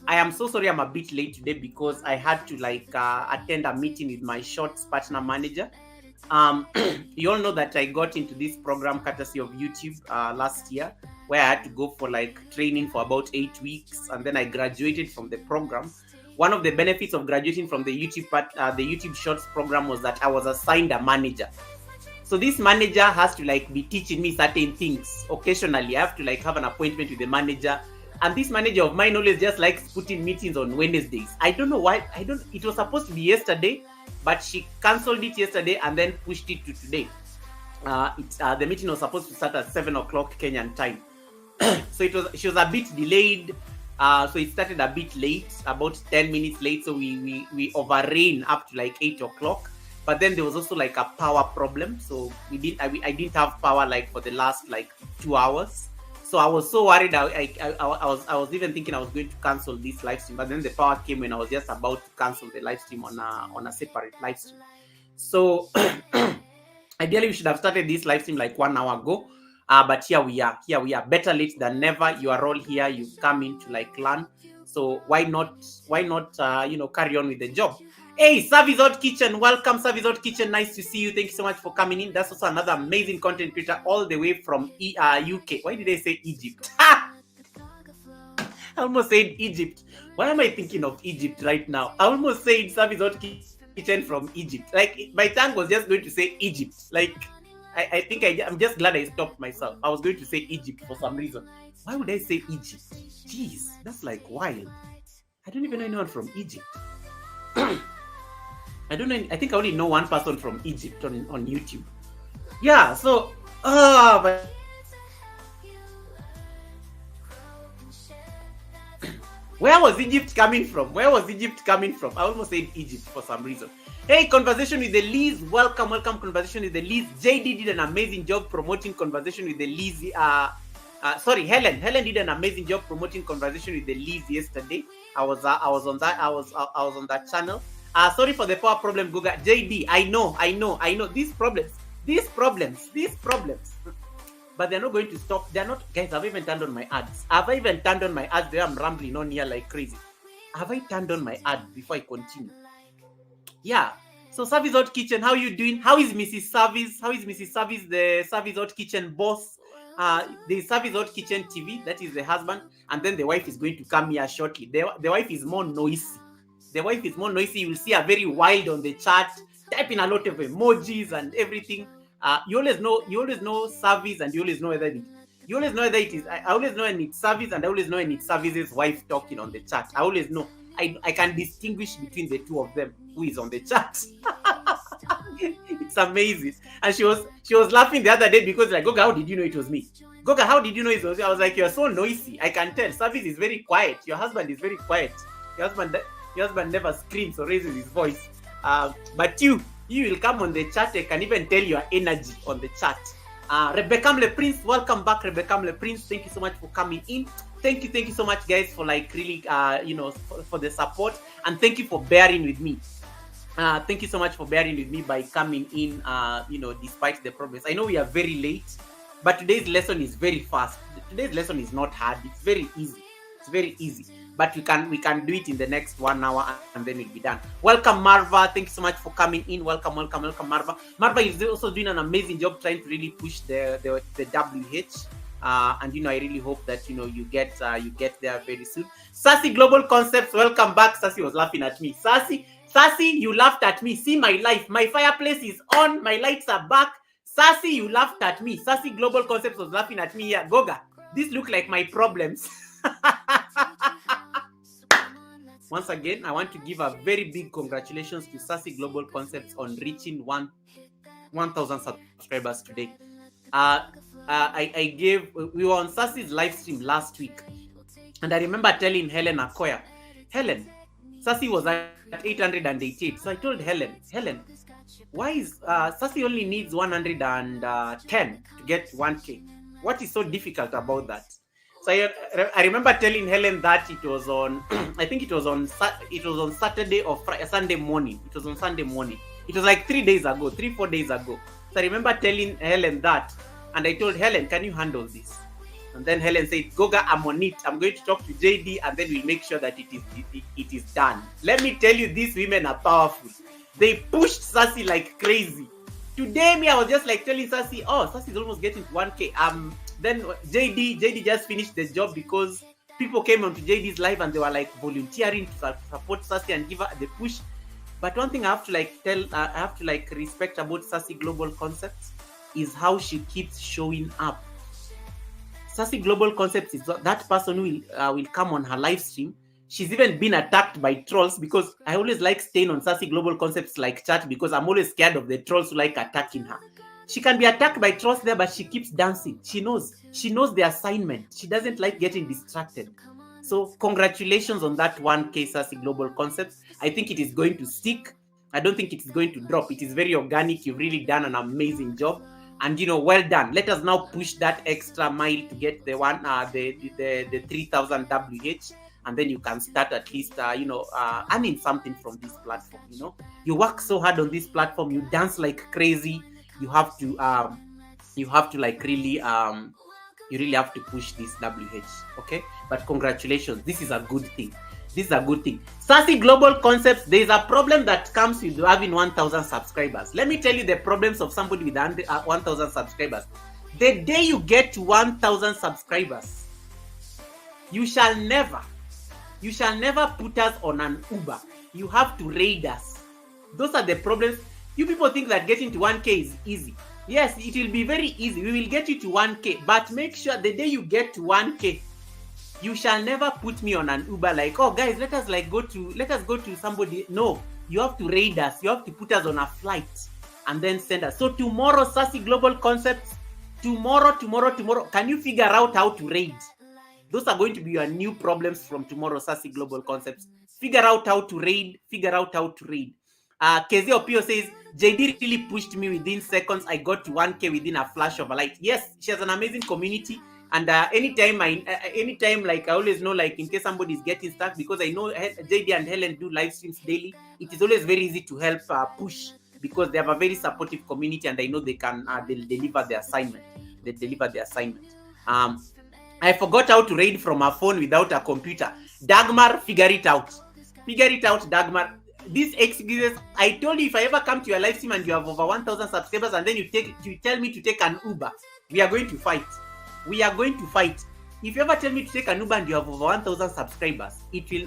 I am so sorry I'm a bit late today because I had to attend a meeting with my shorts partner manager. Um, you all know that I got into this program courtesy of YouTube last year, where I had to go for training for about 8 weeks, and then I graduated from the program. One of the benefits of graduating from the YouTube Shorts program was that I was assigned a manager. So this manager has to be teaching me certain things. Occasionally, I have to have an appointment with the manager. And this manager of mine always just likes putting meetings on Wednesdays. I don't know why. It was supposed to be yesterday, but she cancelled it yesterday and then pushed it to today. The meeting was supposed to start at 7 o'clock Kenyan time. So she was a bit delayed. So it started a bit late, about 10 minutes late. So we overran up to 8 o'clock. But then there was also a power problem. So I didn't have power for the last 2 hours. So I was so worried. I was even thinking I was going to cancel this live stream, but then the power came when I was just about to cancel the live stream on a separate live stream. So ideally we should have started this live stream 1 hour ago. But here we are. Better late than never. You are all here. You've come in to learn. So why not carry on with the job? Hey, Service Out Kitchen, welcome Service Out Kitchen. Nice to see you. Thank you so much for coming in. That's also another amazing content creator all the way from UK. Why did I say Egypt? I almost said Egypt. Why am I thinking of Egypt right now? I almost said Service Out Kitchen from Egypt. My tongue was just going to say Egypt. I think I'm just glad I stopped myself. I was going to say Egypt for some reason. Why would I say Egypt? Jeez, that's wild. I don't even know anyone from Egypt. I don't know. I think I only know one person from Egypt on YouTube. Yeah, so but where was Egypt coming from? I almost said Egypt for some reason. Hey, Conversation with the Liz. Welcome, Conversation with the Liz. JD did an amazing job promoting Conversation with the Liz. Helen. Helen did an amazing job promoting Conversation with the Liz yesterday. I was on that channel. Sorry for the power problem, Guga. JD, I know. These problems. But they're not going to stop. They're not, guys. I've even turned on my ads. There I'm rambling on here like crazy. Have I turned on my ad before I continue? Yeah. So Service Out Kitchen, how are you doing? How is Mrs. Service? The Service Out Kitchen boss? The Service Out Kitchen TV, that is the husband, and then the wife is going to come here shortly. The wife is more noisy. You will see her very wild on the chat, typing a lot of emojis and everything. You always know Service, and you always know whether it is. I always know when it's Service, and I always know when it's Service's wife talking on the chat. I always know. I can distinguish between the two of them who is on the chat. It's amazing. And she was laughing the other day because Goga, how did you know it was me? Goga, how did you know it was me? I was like, you're so noisy. I can tell. Service is very quiet. Your husband is very quiet. Your husband never screams or raises his voice. But you will come on the chat. I can even tell your energy on the chat. Rebecca Le Prince, welcome back, Rebecca Le Prince. Thank you so much for coming in. Thank you so much, guys, for really, for the support, and thank you for bearing with me. Thank you so much for bearing with me by coming in, despite the problems. I know we are very late, but today's lesson is very fast. Today's lesson is not hard. It's very easy. But we can do it in the next 1 hour, and then we'll be done. Welcome, Marva. Thank you so much for coming in. Welcome, Marva. Marva is also doing an amazing job trying to really push the WH. And I really hope that you get there very soon. Sassy Global Concepts, welcome back. Sassy was laughing at me. Sassy, you laughed at me. See my life. My fireplace is on. My lights are back. Sassy, you laughed at me. Sassy Global Concepts was laughing at me here. Goga, these look like my problems. Once again, I want to give a very big congratulations to Sassy Global Concepts on reaching 1,000 subscribers today. We were on Sassy's live stream last week, and I remember telling Helen Akoya, Helen, Sassy was at 888. So I told Helen, why is Sassy only needs 110 to get 1K? What is so difficult about that? So I remember telling Helen that it was on, I think it was on Saturday or Sunday morning. It was on Sunday morning. It was like 4 days ago. So I remember telling Helen that, and I told Helen, can you handle this? And then Helen said, Goga, I'm on it. I'm going to talk to JD and then we'll make sure that it is done. Let me tell you, these women are powerful. They pushed Sassy like crazy. Today, I was just like telling Sassy, oh, Sassy's almost getting to 1K. Then JD just finished the job because people came onto JD's live and they were like volunteering to support Sassy and give her the push. But one thing I have to respect about Sassy Global Concepts is how she keeps showing up. Sassy Global Concepts is that person who will come on her live stream. She's even been attacked by trolls because I always like staying on Sassy Global Concepts like chat because I'm always scared of the trolls who like attacking her. She can be attacked by trolls there, but she keeps dancing. She knows the assignment. She doesn't like getting distracted. So congratulations on that 1K Sassy Global Concepts. I think it is going to stick. I don't think it is going to drop. It is very organic. You've really done an amazing job. And well done. Let us now push that extra mile to get the 3,000 WH, and then you can start at least earning something from this platform. You work so hard on this platform, you dance like crazy. You have to like really you really have to push this WH. Okay, but congratulations. This is a good thing. Sassy Global Concepts, there is a problem that comes with having 1,000 subscribers. Let me tell you the problems of somebody with 1,000 subscribers. The day you get to 1,000 subscribers, you shall never put us on an Uber. You have to raid us. Those are the problems. You people think that getting to 1K is easy. Yes, it will be very easy. We will get you to 1K, but make sure the day you get to 1K, you shall never put me on an Uber like, oh guys, let us go to somebody. No, you have to raid us. You have to put us on a flight and then send us. So tomorrow, Sassy Global Concepts, tomorrow, can you figure out how to raid? Those are going to be your new problems from tomorrow, Sassy Global Concepts. Figure out how to raid. Kezia Opio says, JD really pushed me within seconds. I got to 1K within a flash of a light. Yes, she has an amazing community. And anytime like I always know, like in case somebody is getting stuck, because I know JD and Helen do live streams daily, it is always very easy to help push because they have a very supportive community and I know they can they'll deliver the assignment. I forgot how to raid from a phone without a computer. Dagmar, figure it out, Dagmar. These excuses, I told you, if I ever come to your live stream and you have over 1,000 subscribers and then you tell me to take an Uber, we are going to fight. If you ever tell me to take an Uber and you have over 1,000 subscribers,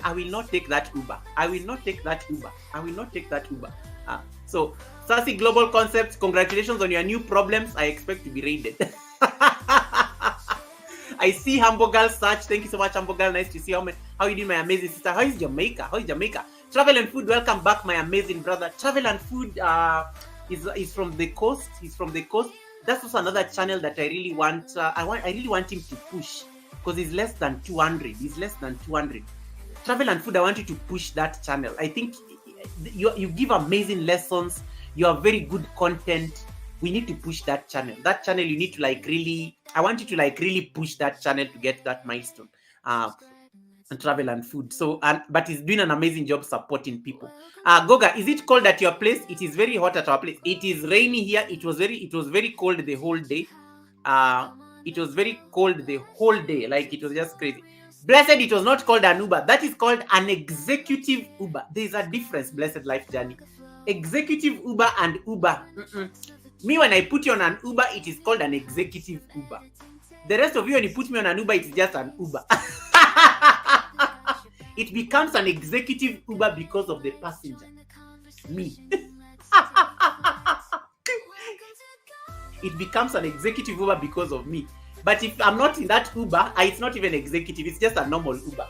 I will not take that Uber. So, Sassy Global Concepts, congratulations on your new problems. I expect to be raided. I see Humble Girl Search. Thank you so much, Humble Girl. Nice to see you. How you doing, my amazing sister? How is Jamaica? Travel and Food, welcome back, my amazing brother. Travel and Food is from the coast. He's from the coast. That's also another channel that I really want. I really want him to push because he's less than 200. Travel and Food, I want you to push that channel. I think you give amazing lessons. You have very good content. We need to push that channel. You need to I want you to really push that channel to get that milestone. And Travel and Food. So, but he's doing an amazing job supporting people. Goga, is it cold at your place? It is very hot at our place. It is rainy here. It was very cold the whole day. It was very cold the whole day. Like it was just crazy. Blessed, it was not called an Uber. That is called an executive Uber. There is a difference, Blessed Life Journey. Executive Uber and Uber. Me, when I put you on an Uber, it is called an executive Uber. The rest of you, when you put me on an Uber, it is just an Uber. It becomes an executive Uber because of the passenger. Me. It becomes an executive Uber because of me. But if I'm not in that Uber, it's not even executive. It's just a normal Uber.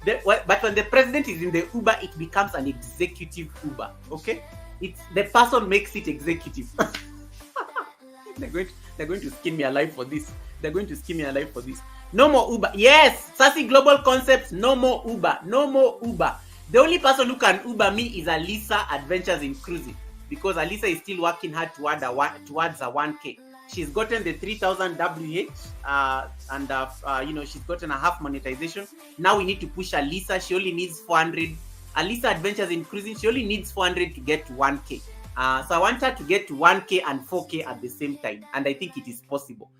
But when the president is in the Uber, it becomes an executive Uber. Okay? The person makes it executive. They're going to skin me alive for this. No more Uber. Yes, Sassy Global Concepts, no more Uber. The only person who can Uber me is Alisa Adventures in Cruising because Alisa is still working hard towards a 1K. She's gotten the 3,000 WH and she's gotten a half monetization. Now we need to push Alisa. She only needs 400. Alisa Adventures in Cruising, she only needs 400 to get to 1K. So I want her to get to 1K and 4K at the same time, and I think it is possible.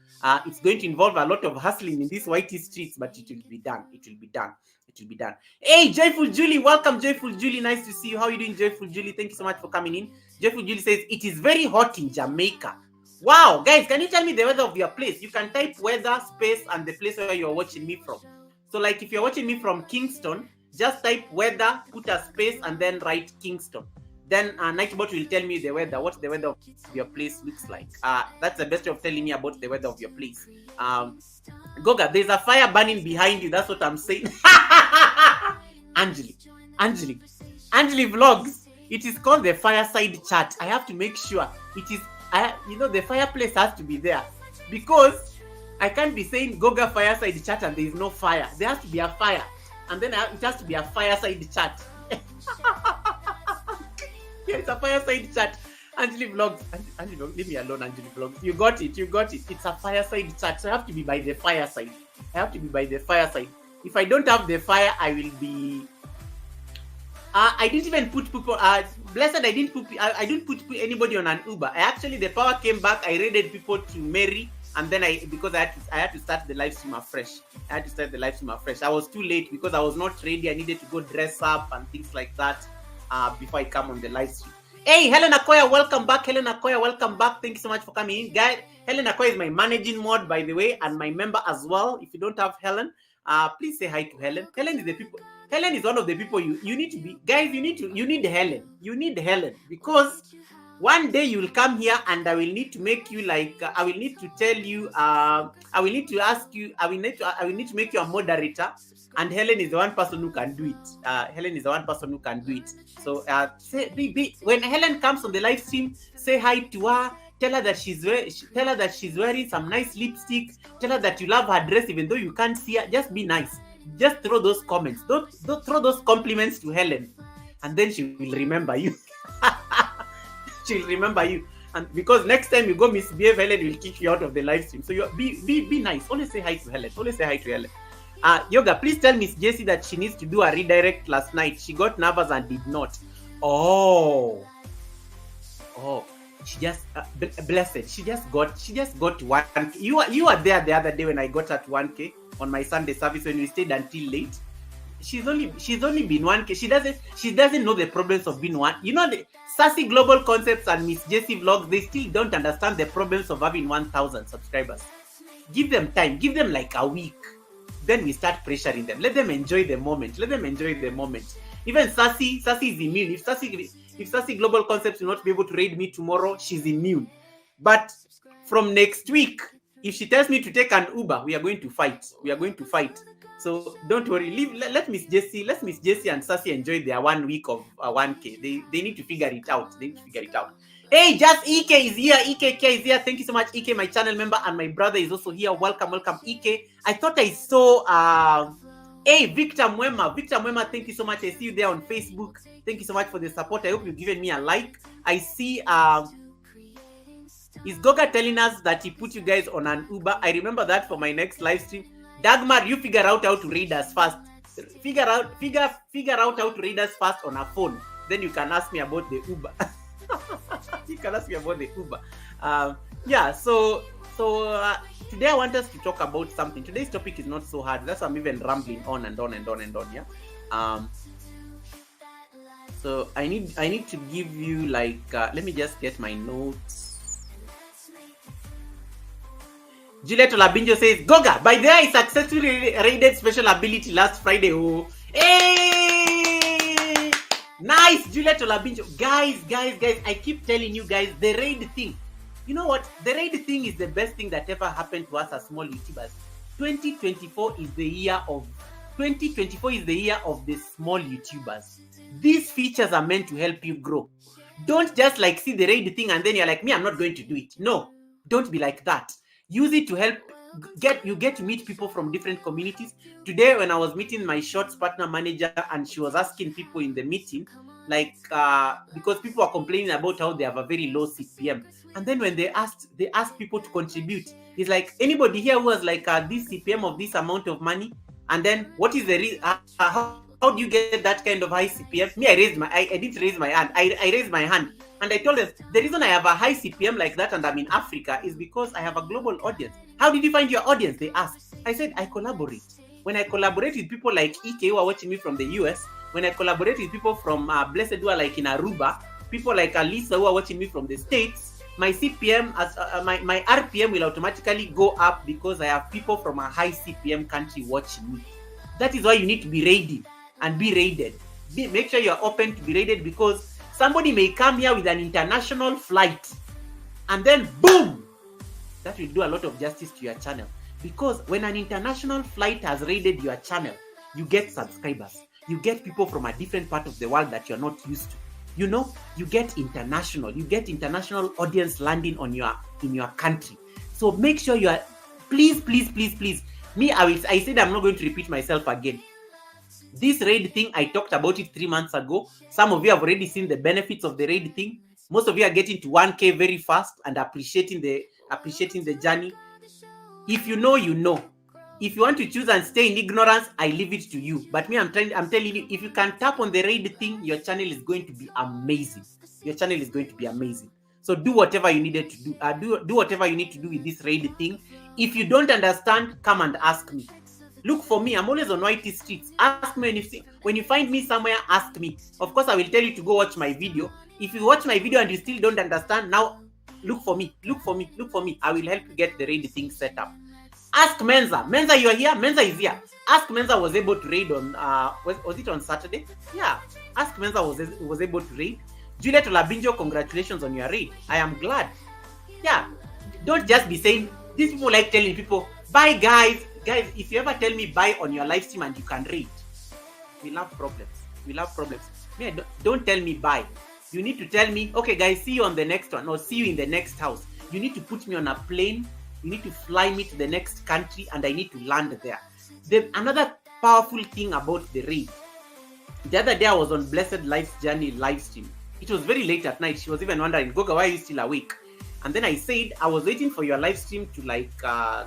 It's going to involve a lot of hustling in these whitey streets, but it will be done. It will be done. It will be done. Hey, Joyful Julie, welcome, Joyful Julie. Nice to see you. How are you doing, Joyful Julie? Thank you so much for coming in. Joyful Julie says it is very hot in Jamaica. Wow, guys, can you tell me the weather of your place? You can type weather, space, and the place where you're watching me from. So, like, if you're watching me from Kingston, just type weather, put a space, and then write Kingston. Then Nightbot will tell me the weather, what the weather of your place looks like. That's the best way of telling me about the weather of your place. Goga, there's a fire burning behind you. That's what I'm saying. Angeli Vlogs. It is called the fireside chat. I have to make sure it is. The fireplace has to be there, because I can't be saying Goga fireside chat and there is no fire. There has to be a fire, and then it has to be a fireside chat. It's a fireside chat. Angeli Vlogs. Leave me alone, Angeli Vlogs. You got it. It's a fireside chat. So I have to be by the fireside. If I don't have the fire, I will be. I didn't even put people. Blessed, I didn't put anybody on an Uber. The power came back. I raided people to Mary, and then because I had to start the live stream afresh. I was too late because I was not ready. I needed to go dress up and things like that before I come on the live stream. Hey, Helen Akoya, welcome back. Thank you so much for coming in, guys. Helen Akoya is my managing mod, by the way, and my member as well. If you don't have Helen, please say hi to Helen. Helen is one of the people you need to be, guys. You need Helen. You need Helen, because one day you will come here and I will need to make you like. I will need to tell you. I will need to ask you. I will need to make you a moderator. And Helen is the one person who can do it. So when Helen comes on the live stream, say hi to her. Tell her that she's wearing some nice lipstick. Tell her that you love her dress, even though you can't see her. Just be nice. Just throw those comments. Don't throw those compliments to Helen, and then she will remember you. She'll remember you, and because next time you go misbehave, Helen will kick you out of the live stream. So you be nice. Always say hi to Helen. Yoga, please tell Miss Jessie that she needs to do a redirect last night. She got nervous and did not. Oh, she just blessed. She just got 1K. You were there the other day when I got her to 1K on my Sunday service when we stayed until late. She's only been 1K. She doesn't know the problems of being one. You know, the Sassy Global Concepts and Miss Jessie Vlogs, they still don't understand the problems of having 1,000 subscribers. Give them time. Give them like a week. Then we start pressuring them. Let them enjoy the moment. Even Sassy is immune. If Sassy Global Concepts will not be able to raid me tomorrow, she's immune. But from next week, if she tells me to take an Uber, we are going to fight. So don't worry. Let Miss Jessie and Sassy enjoy their 1 week of 1K. They need to figure it out. Hey, just EK is here. EKK is here. Thank you so much, EK, my channel member, and my brother is also here. Welcome, EK. I thought I saw hey, Victor Mwema, thank you so much. I see you there on Facebook. Thank you so much for the support. I hope you've given me a like. I see is Goga telling us that he put you guys on an Uber? I remember that for my next live stream. Dagmar, you figure out how to read us fast. Figure out how to read us fast on a phone. Then you can ask me about the Uber. Today I want us to talk about something. Today's topic is not so hard. That's why I'm even rambling on and on. Yeah. So I need to give you like let me just get my notes. Juliet Olabinjo says, Goga, by the way, I successfully raided special ability last Friday. Oh, hey! Nice, Juliet Olabinjo. Guys, I keep telling you guys, the raid thing. You know what? The raid thing is the best thing that ever happened to us as small YouTubers. 2024 is the year of the small YouTubers. These features are meant to help you grow. Don't just like see the raid thing and then you're like, me, I'm not going to do it. No, don't be like that. Use it to help get to meet people from different communities. Today, when I was meeting my Shorts partner manager and she was asking people in the meeting, like, because people are complaining about how they have a very low CPM. And then when they asked people to contribute, he's like, anybody here who has like this CPM of this amount of money? And then what is the how do you get that kind of high CPM? Me, I didn't raise my hand. I raised my hand and I told them the reason I have a high CPM like that and I'm in Africa is because I have a global audience. How did you find your audience? They asked. I said, I collaborate. When I collaborate with people like Ike who are watching me from the US, when I collaborate with people from Blessed who are like in Aruba, people like Alisa who are watching me from the States, my CPM, my RPM will automatically go up because I have people from a high CPM country watching me. That is why you need to be ready and be raided. Make sure you're open to be raided because somebody may come here with an international flight and then boom, that will do a lot of justice to your channel. Because when an international flight has raided your channel, you get subscribers. You get people from a different part of the world that you're not used to. You know, you get international audience landing on in your country. So make sure you are, please. Me, I said I'm not going to repeat myself again. This raid thing, I talked about it 3 months ago. Some of you have already seen the benefits of the raid thing. Most of you are getting to 1K very fast and appreciating the journey. If you know, you know. If you want to choose and stay in ignorance, I leave it to you. But me, I'm telling you, if you can tap on the raid thing, your channel is going to be amazing. Your channel is going to be amazing. So do whatever you needed to do. Do whatever you need to do with this raid thing. If you don't understand, come and ask me. Look for me. I'm always on YT Streets. Ask me when you find me somewhere, ask me. Of course, I will tell you to go watch my video. If you watch my video and you still don't understand, now look for me. I will help you get the raid thing set up. Ask Menza. Menza, you are here? Menza is here. Ask Menza was able to raid on, was it on Saturday? Yeah. Ask Menza was able to raid. Juliet Olabinjo, congratulations on your raid. I am glad. Yeah. Don't just be saying, these people like telling people, bye guys. Guys, if you ever tell me bye on your live stream and you can raid, we love problems. Yeah, don't tell me bye. You need to tell me, okay guys, see you on the next one or see you in the next house. You need to put me on a plane. You need to fly me to the next country and I need to land there. Another powerful thing about the raid. The other day I was on Blessed Life's Journey live stream. It was very late at night. She was even wondering, Goga, why are you still awake? And then I said, I was waiting for your live stream to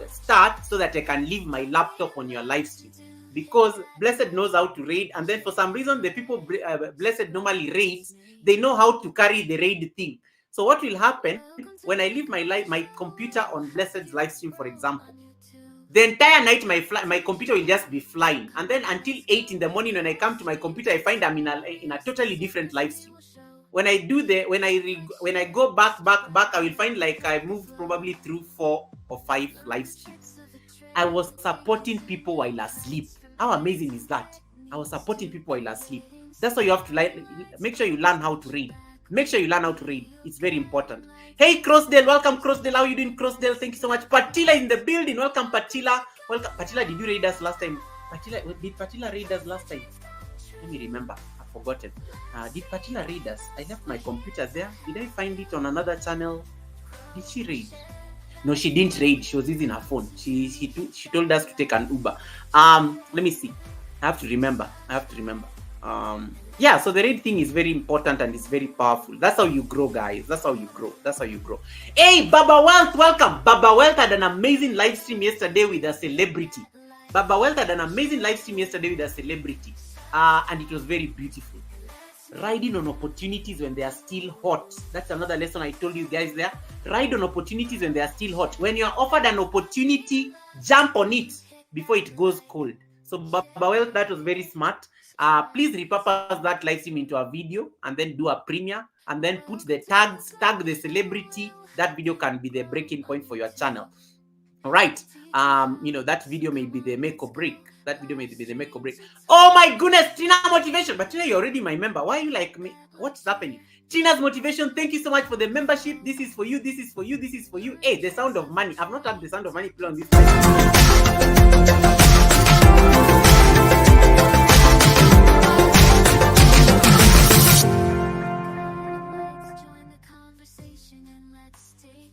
start so that I can leave my laptop on your live stream. Because Blessed knows how to raid. And then for some reason, the people Blessed normally raids, they know how to carry the raid thing. So what will happen when I leave my computer on Blessed's live stream, for example, the entire night my computer will just be flying, and then until 8 in the morning when I come to my computer, I find I'm in a totally different live stream. When I do when I go back, I will find like I moved probably through 4 or 5 live streams. I was supporting people while asleep. How amazing is that? I was supporting people while asleep. That's why you have to make sure you learn how to read. Make sure you learn how to read. It's very important. Hey, Crossdale. Welcome, Crossdale. How are you doing, Crossdale? Thank you so much. Patila in the building. Welcome, Patila. Welcome. Patila, did you raid us last time? Did Patila raid us last time? Let me remember. I've forgotten. Did Patila raid us? I left my computer there. Did I find it on another channel? Did she raid? No, she didn't raid. She was using her phone. She told us to take an Uber. Let me see. I have to remember. Yeah, so the raid thing is very important and it's very powerful. That's how you grow, guys. That's how you grow. Hey, Baba Wealth, welcome. Baba Wealth had an amazing live stream yesterday with a celebrity. And it was very beautiful. Riding on opportunities when they are still hot. That's another lesson I told you guys there. Ride on opportunities when they are still hot. When you are offered an opportunity, jump on it before it goes cold. So Baba Wealth, that was very smart. Please repurpose that live stream into a video and then do a premiere and then put the tag the celebrity. That video can be the breaking point for your channel. All right. That video may be the make or break. Oh my goodness, Tina Motivation. But Tina, you're already my member. Why are you like me? What's happening? Tina's Motivation, thank you so much for the membership. This is for you. Hey, the sound of money. I've not had the sound of money play on this side.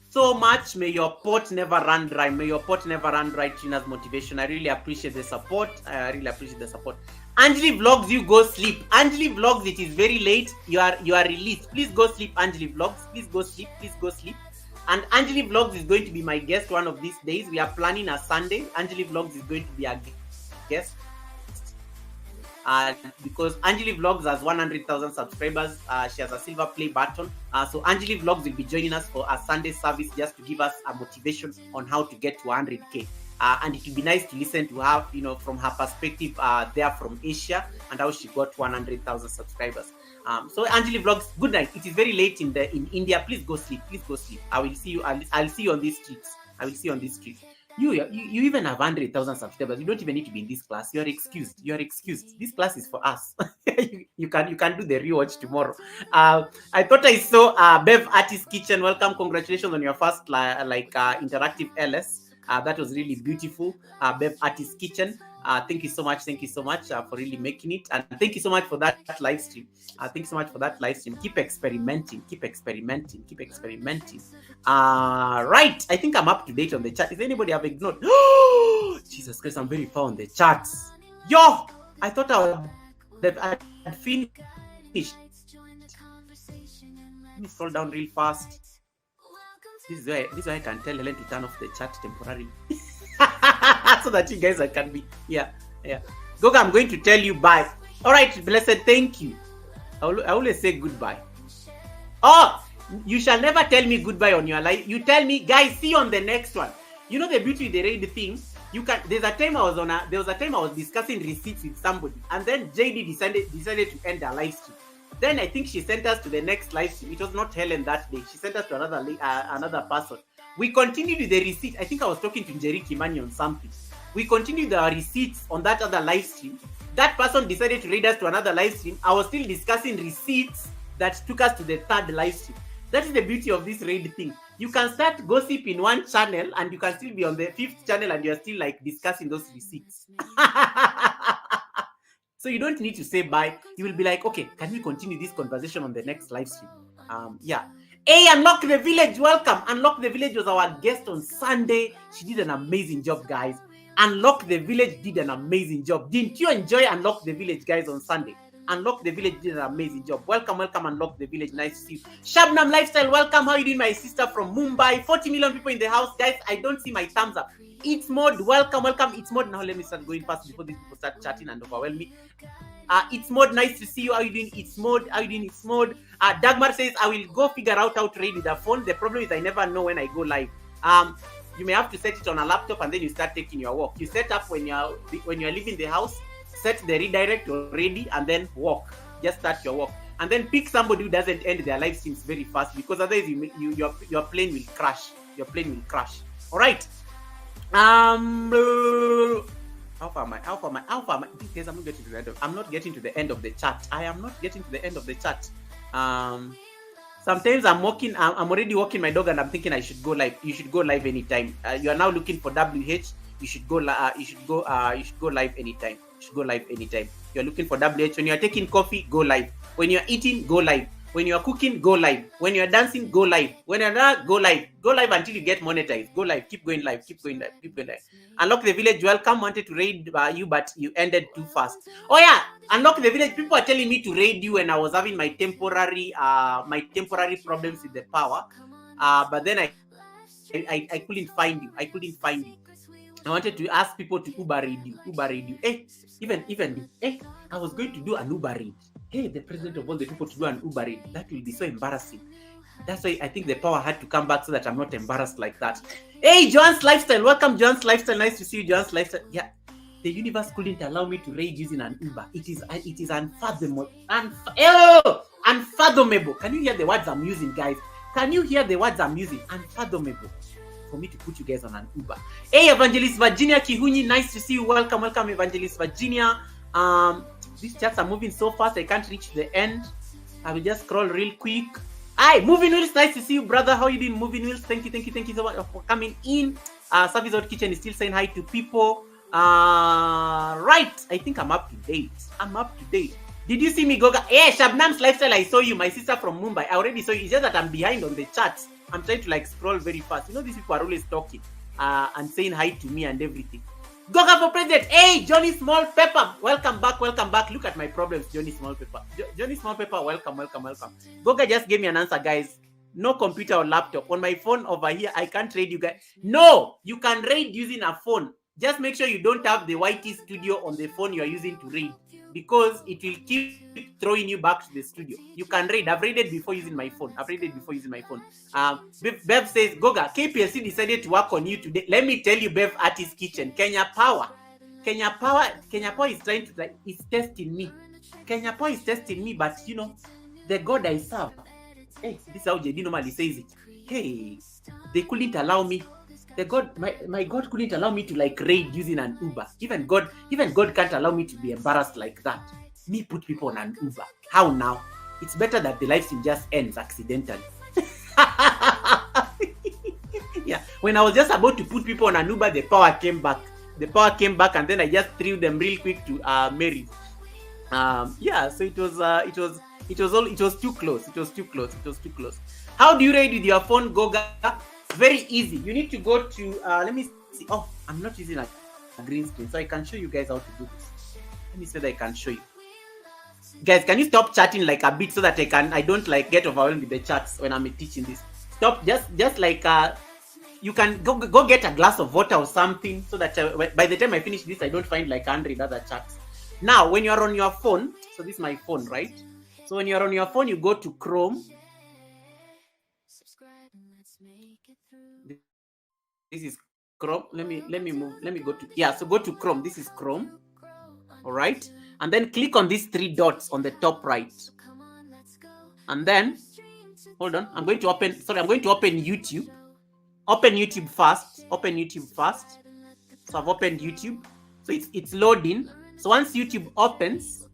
So much. May your pot never run dry. Trina's Motivation. I really appreciate the support. Anjali Vlogs, you go sleep. Anjali Vlogs, it is very late. You are released. Please go sleep, Anjali Vlogs. Please go sleep. And Anjali Vlogs is going to be my guest one of these days. We are planning a Sunday. Anjali Vlogs is going to be a guest. because Angeli Vlogs has 100,000 subscribers. She has a silver play button. So Angeli Vlogs will be joining us for a Sunday service just to give us a motivation on how to get to 100K. And it would be nice to listen to her, from her perspective there from Asia and how she got 100,000 subscribers. So Angeli Vlogs, good night. It is very late in India. Please go sleep. Please go sleep. I will see you. I'll see you on these streets. I will see you on these streets. You even have 100,000 subscribers. You don't even need to be in this class. You are excused. You are excused. This class is for us. you can do the rewatch tomorrow. I thought I saw Bev Artist Kitchen. Welcome, congratulations on your first interactive LS. That was really beautiful. Bev Artist Kitchen. Thank you so much. Thank you so much for really making it, and thank you so much for that live stream. Thank you so much for that live stream. Keep experimenting. Keep experimenting. Keep experimenting. Right. I think I'm up to date on the chat. Is anybody have ignored? Jesus Christ, I'm very far on the charts. Yo, I thought I'd finished. Let me scroll down real fast. This is why I can tell Helen to turn off the chat temporarily. So that you guys can be Goga, I'm going to tell you bye. All right, blessed, thank you. I always say goodbye. Oh, you shall never tell me goodbye on your life. You tell me, guys, see you on the next one. You know the beauty of the raid thing. You can. There was a time I was discussing receipts with somebody, and then JD decided to end her live stream. Then I think she sent us to the next live stream. It was not Helen that day. She sent us to another person. We continued with the receipt. I think I was talking to Jerry Kimani on something. We continued the receipts on that other live stream. That person decided to raid us to another live stream. I was still discussing receipts that took us to the third live stream. That is the beauty of this raid thing. You can start gossip in one channel and you can still be on the fifth channel and you're still discussing those receipts. So you don't need to say bye. You will be like, okay, can we continue this conversation on the next live stream? Hey, Unlock the Village, welcome. Unlock the Village was our guest on Sunday. She did an amazing job, guys. Unlock the Village did an amazing job. Didn't you enjoy Unlock the Village, guys, on Sunday? Unlock the Village did an amazing job. Welcome, Unlock the Village. Nice to see you. Shabnam Lifestyle, welcome. How are you doing, my sister from Mumbai? 40 million people in the house. Guys, I don't see my thumbs up. It's Mod, welcome. It's Mod. Now let me start going fast before these people start chatting and overwhelm me. It's Mod, nice to see you. How are you doing? It's Mod. How are you doing? It's Mod. Dagmar says, I will go figure out how to read with a phone. The problem is I never know when I go live. You may have to set it on a laptop and then you start taking your walk. You set up when you're leaving the house, set the redirect already and then walk. Just start your walk. And then pick somebody who doesn't end their live streams very fast because otherwise your plane will crash. Your plane will crash. All right. How far am I? These days I'm not getting to the end I'm not getting to the end of the chat. I am not getting to the end of the chat. Sometimes I'm already walking my dog and I'm thinking I should go live. You should go live anytime. You are now looking for WH. You should go live anytime. You should go live anytime. You're looking for WH. When you're taking coffee, go live. When you're eating, go live. When you're cooking, go live. When you're dancing, go live. When you're not, go live. Go live until you get monetized. Go live. Keep going live. Keep going live. Keep going live. Unlock the Village, welcome. Wanted to raid you, but you ended too fast. Oh yeah, Unlock the Village. People are telling me to raid you when I was having my temporary problems with the power. But then I couldn't find you. I wanted to ask people to Uber raid you. I was going to do an Uber raid. Hey, the president of all the people to do an Uber raid. That will be so embarrassing. That's why I think the power had to come back so that I'm not embarrassed like that. Hey, John's Lifestyle. Welcome, John's Lifestyle. Nice to see you, John's Lifestyle. Yeah, the universe couldn't allow me to raid using an Uber. It is unfathomable. Unfathomable. Can you hear the words I'm using, guys? Can you hear the words I'm using? Unfathomable for me to put you guys on an Uber. Hey, Evangelist Virginia Kihunyi. Nice to see you. Welcome, Evangelist Virginia. These chats are moving so fast, I can't reach the end. I will just scroll real quick. Hi, Moving Wheels, nice to see you, brother. How are you doing, Moving Wheels? Thank you so much for coming in. Service Out Kitchen is still saying hi to people. Right, I think I'm up to date. Did you see me, Goga? Hey, Shabnam's Lifestyle, I saw you, my sister from Mumbai. I already saw you. It's just that I'm behind on the charts. I'm trying to scroll very fast. You know, these people are always talking and saying hi to me and everything. Goga for president. Hey, Johnny Small Pepper. Welcome back. Look at my problems, Johnny Small Pepper. Johnny Small Pepper, welcome. Goga just gave me an answer, guys. No computer or laptop. On my phone over here, I can't raid you guys. No, you can raid using a phone. Just make sure you don't have the YT Studio on the phone you are using to raid. because it will keep throwing you back to the studio. You can raid. I've raided before using my phone. Bev says, Goga, KPLC decided to work on you today. Let me tell you, Bev Artist Kitchen, Kenya Power is trying to, is testing me. Kenya Power is testing me, but you know, the God I serve. Hey, this is how JD normally says it. Hey, they couldn't allow me. My God couldn't allow me to like raid using an Uber. Even God can't allow me to be embarrassed like that. Me put people on an Uber. How now? It's better that the live stream just ends accidentally. Yeah, when I was just about to put people on an Uber, the power came back, and then I just threw them real quick to Mary. Yeah, so it was too close. How do you raid with your phone, Goga? Very easy. You need to go to let me see. Oh, I'm not using a green screen, so I can show you guys how to do this. Let me see that I can show you. Guys, can you stop chatting like a bit so that I don't like get overwhelmed with the chats when I'm teaching this? Stop, just like you can go get a glass of water or something so that by the time I finish this, I don't find like 100 other chats. Now, when you're on your phone, so this is my phone, right? So when you're on your phone, you go to Chrome. This is Chrome. Let me move. Let me go to, yeah, so go to Chrome. This is Chrome. All right. And then click on these 3 dots on the top right. And then, hold on. I'm going to open YouTube. Open YouTube first. So I've opened YouTube. So it's loading. So once YouTube opens,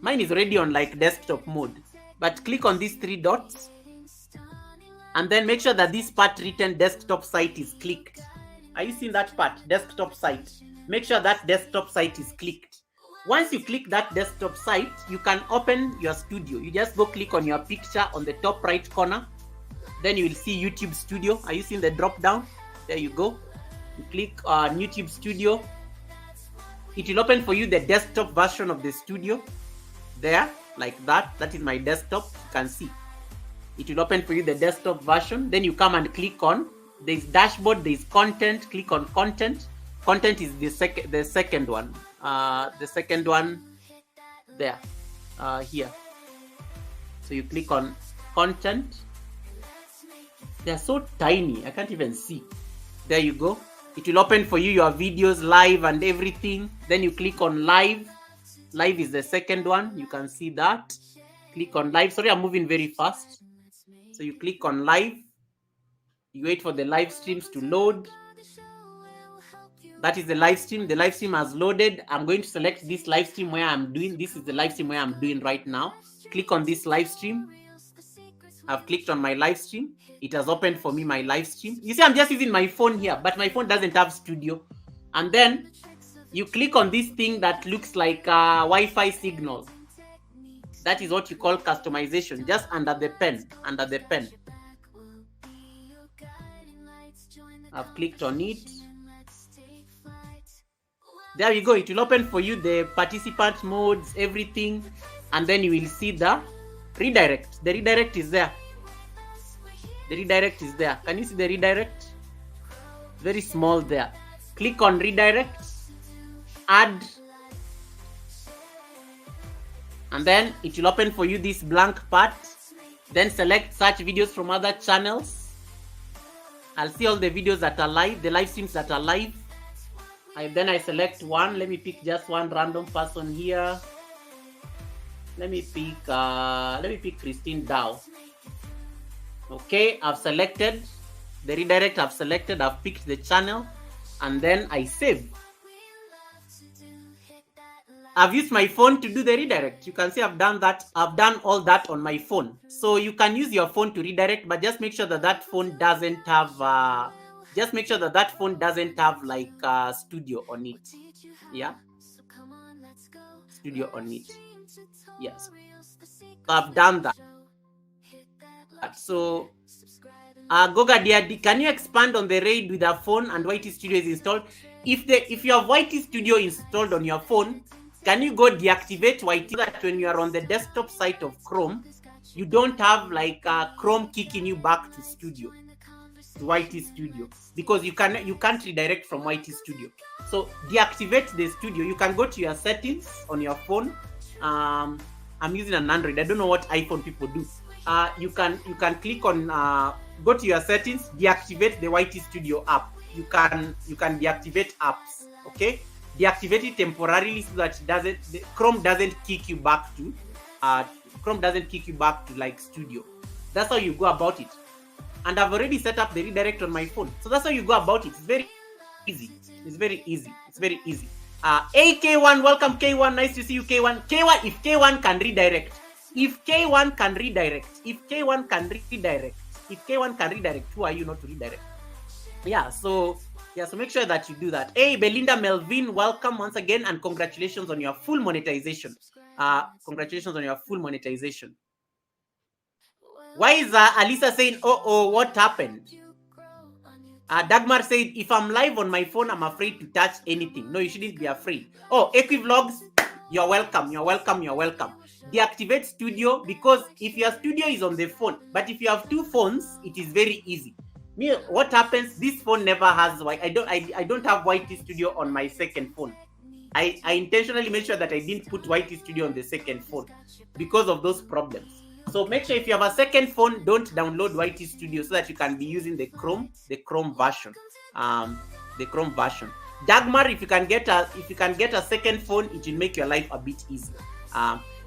mine is already on like desktop mode. But click on these 3 dots. And then make sure that this part written desktop site is clicked. Are you seeing that part? Desktop site. Make sure that desktop site is clicked. Once you click that desktop site, you can open your studio. You just go click on your picture on the top right corner. Then you will see YouTube Studio. Are you seeing the drop down? There you go. You click on YouTube Studio. It will open for you the desktop version of the studio. There, like that. That is my desktop. You can see. It will open for you the desktop version. Then you come and click on, there's dashboard, there's content. Click on content. Content is the second one. The second one there, here. So you click on content. They're so tiny, I can't even see. There you go. It will open for you your videos live and everything. Then you click on live. Live is the second one. You can see that. Click on live. Sorry, I'm moving very fast. So you click on live. You wait for the live streams to load. That is the live stream. The live stream has loaded. I'm going to select this live stream where I'm doing. This is the live stream where I'm doing right now. Click on this live stream. I've clicked on my live stream. It has opened for me my live stream. You see, I'm just using my phone here, but my phone doesn't have studio. And then you click on this thing that looks like a Wi-Fi signal. That is what you call customization, just under the pen, I've clicked on it. There you go. It will open for you the participant modes, everything. And then you will see the redirect. The redirect is there. Can you see the redirect? Very small there. Click on redirect. Add. And then it will open for you this blank part. Then select search videos from other channels. I'll see all the videos that are live, the live streams that are live. Then I select one. Let me pick just one random person here. Let me pick Christine Dow. Okay, I've selected the redirect. I've picked the channel, and then I save. I've used my phone to do the redirect. You can see I've done that. I've done all that on my phone. So you can use your phone to redirect, but just make sure that phone doesn't have like studio on it. Yeah, studio on it. Yes, so I've done that. So Goga Diadi, can you expand on the raid with a phone and YT Studio is installed? If you have YT Studio installed on your phone, can you go deactivate YT so that when you are on the desktop site of Chrome, you don't have like Chrome kicking you back to Studio? to YT Studio because you can't redirect from YT Studio. So deactivate the studio. You can go to your settings on your phone. I'm using an Android. I don't know what iPhone people do. You can click on go to your settings, deactivate the YT Studio app. You can deactivate apps. Okay, deactivate it temporarily so that Chrome doesn't kick you back to like Studio. That's how you go about it. And I've already set up the redirect on my phone. So that's how you go about it. It's very easy. It's very easy. It's very easy. K1, welcome K1. Nice to see you, K1. K1, if K1 can redirect, who are you not to redirect? So make sure that you do that. Hey, Belinda Melvin, welcome once again, and congratulations on your full monetization. Why is Alisa saying, what happened? Dagmar said, if I'm live on my phone, I'm afraid to touch anything. No, you shouldn't be afraid. Equivlogs, you're welcome. Deactivate Studio, because if your Studio is on the phone, but if you have two phones, it is very easy. What happens? This phone never has I don't have YT Studio on my second phone. I intentionally made sure that I didn't put YT Studio on the second phone because of those problems. So make sure if you have a second phone, don't download YT Studio so that you can be using the Chrome version. Dagmar, if you can get a second phone, it will make your life a bit easier.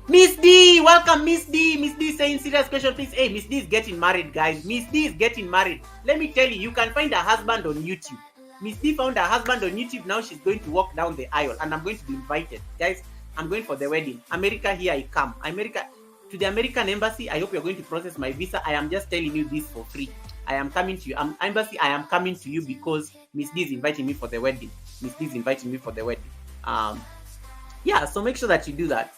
Miss D, welcome Miss D. Miss D saying serious question, please. Hey, Miss D is getting married, guys. Miss D is getting married. Let me tell you, you can find a husband on YouTube. Miss D found her husband on YouTube. Now she's going to walk down the aisle, and I'm going to be invited, guys. I'm going for the wedding. America, here I come. To the American embassy, I hope you're going to process my visa. I am just telling you this for free. I am coming to you. Embassy, I am coming to you because Miss D is inviting me for the wedding. So make sure that you do that.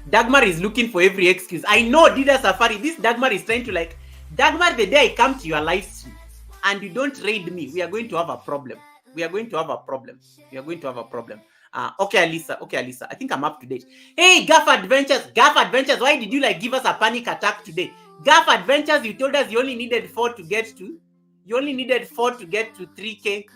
Dagmar is looking for every excuse. I know, Dida Safari. This Dagmar is trying to Dagmar, the day I come to your live stream and you don't raid me, we are going to have a problem. Okay, Alisa. I think I'm up to date. Hey, Gaff Adventures, why did you give us a panic attack today? Gaff Adventures, you told us you only needed 4 to get to 3K